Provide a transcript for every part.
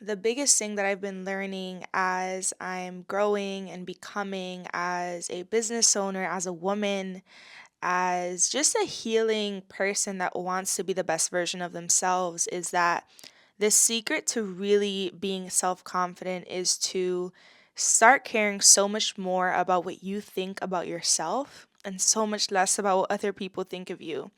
The biggest thing that I've been learning as I'm growing and becoming as a business owner, as a woman, as just a healing person that wants to be the best version of themselves is that the secret to really being self confident is to start caring so much more about what you think about yourself and so much less about what other people think of you.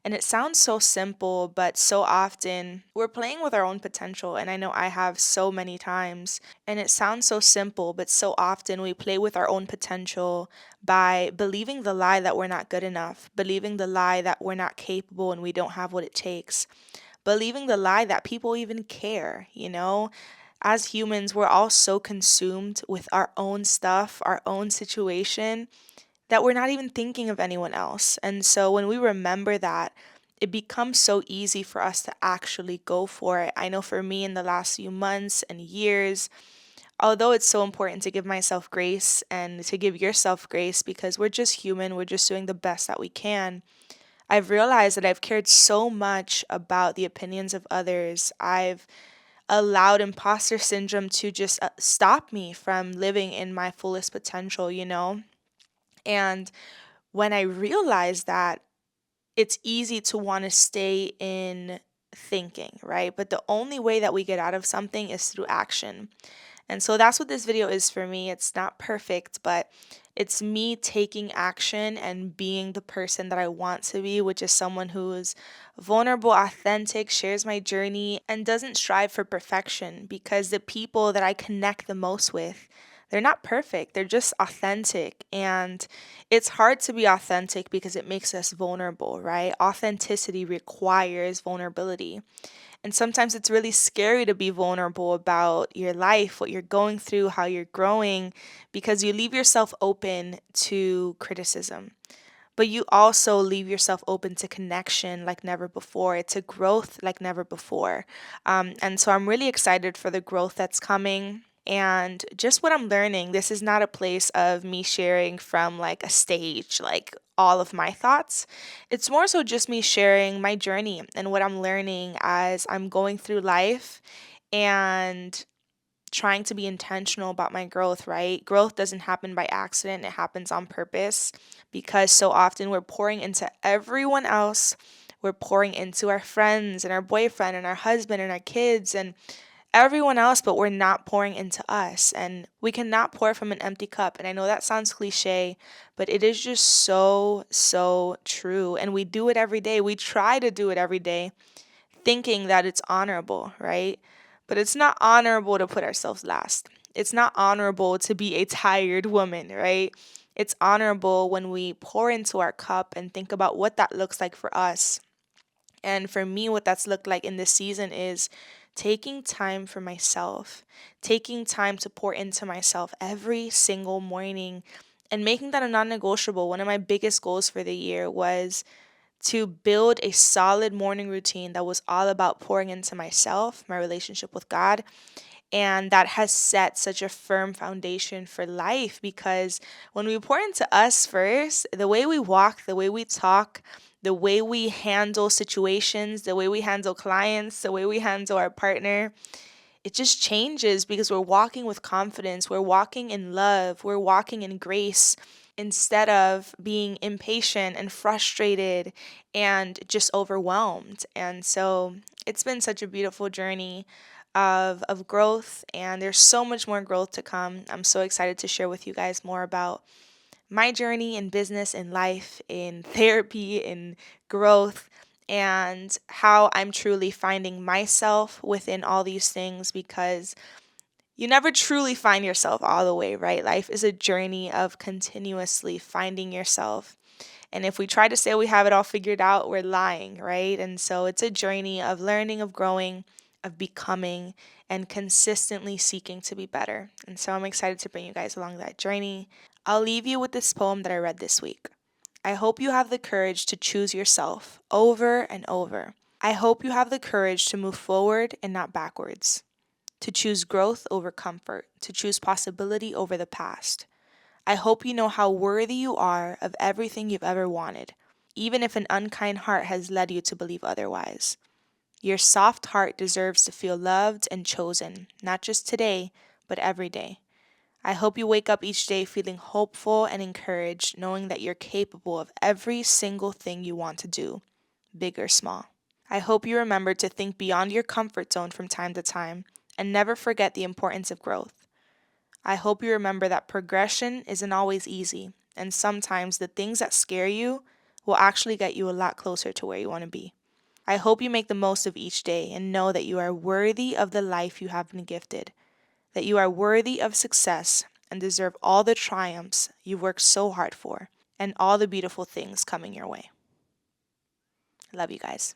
And it sounds so simple, but so often we're playing with our own potential. And I know I have so many times. And it sounds so simple, but so often we play with our own potential by believing the lie that we're not good enough, believing the lie that we're not capable and we don't have what it takes, believing the lie that people even care. As humans, we're all so consumed with our own stuff, our own situation, that we're not even thinking of anyone else. And so when we remember that, it becomes so easy for us to actually go for it. I know for me in the last few months and years, although it's so important to give myself grace and to give yourself grace because we're just human, we're just doing the best that we can. I've realized that I've cared so much about the opinions of others. I've allowed imposter syndrome to just stop me from living in my fullest potential. And when I realized that, it's easy to want to stay in thinking, right? But the only way that we get out of something is through action. And so that's what this video is for me. It's not perfect, but it's me taking action and being the person that I want to be, which is someone who is vulnerable, authentic, shares my journey, and doesn't strive for perfection because the people that I connect the most with, they're not perfect. They're just authentic. And it's hard to be authentic because it makes us vulnerable, right? Authenticity requires vulnerability. And sometimes it's really scary to be vulnerable about your life, what you're going through, how you're growing, because you leave yourself open to criticism. But you also leave yourself open to connection like never before, to growth like never before. And so I'm really excited for the growth that's coming. And just what I'm learning, this is not a place of me sharing from like a stage, like all of my thoughts. It's more so just me sharing my journey and what I'm learning as I'm going through life and trying to be intentional about my growth, right? Growth doesn't happen by accident, it happens on purpose because so often we're pouring into everyone else. We're pouring into our friends and our boyfriend and our husband and our kids and everyone else, but we're not pouring into us. And we cannot pour from an empty cup. And I know that sounds cliche, but it is just so, so true. And we do it every day. We try to do it every day thinking that it's honorable, right? But it's not honorable to put ourselves last. It's not honorable to be a tired woman, right? It's honorable when we pour into our cup and think about what that looks like for us. And for me, what that's looked like in this season is taking time for myself, taking time to pour into myself every single morning and making that a non negotiable. One of my biggest goals for the year was to build a solid morning routine that was all about pouring into myself, my relationship with God. And that has set such a firm foundation for life because when we pour into us first, the way we walk, the way we talk, the way we handle situations, the way we handle clients, the way we handle our partner, it just changes because we're walking with confidence, we're walking in love, we're walking in grace instead of being impatient and frustrated and just overwhelmed. And so it's been such a beautiful journey of growth, and there's so much more growth to come. I'm so excited to share with you guys more about my journey in business, in life, in therapy, in growth, and how I'm truly finding myself within all these things because you never truly find yourself all the way, right? Life is a journey of continuously finding yourself. And if we try to say we have it all figured out, we're lying, right? And so it's a journey of learning, of growing, of becoming, and consistently seeking to be better. And so I'm excited to bring you guys along that journey. I'll leave you with this poem that I read this week. I hope you have the courage to choose yourself over and over. I hope you have the courage to move forward and not backwards, to choose growth over comfort, to choose possibility over the past. I hope you know how worthy you are of everything you've ever wanted, even if an unkind heart has led you to believe otherwise. Your soft heart deserves to feel loved and chosen, not just today, but every day. I hope you wake up each day feeling hopeful and encouraged, knowing that you're capable of every single thing you want to do, big or small. I hope you remember to think beyond your comfort zone from time to time and never forget the importance of growth. I hope you remember that progression isn't always easy, and sometimes the things that scare you will actually get you a lot closer to where you want to be. I hope you make the most of each day and know that you are worthy of the life you have been gifted, that you are worthy of success and deserve all the triumphs you've worked so hard for and all the beautiful things coming your way. Love you guys.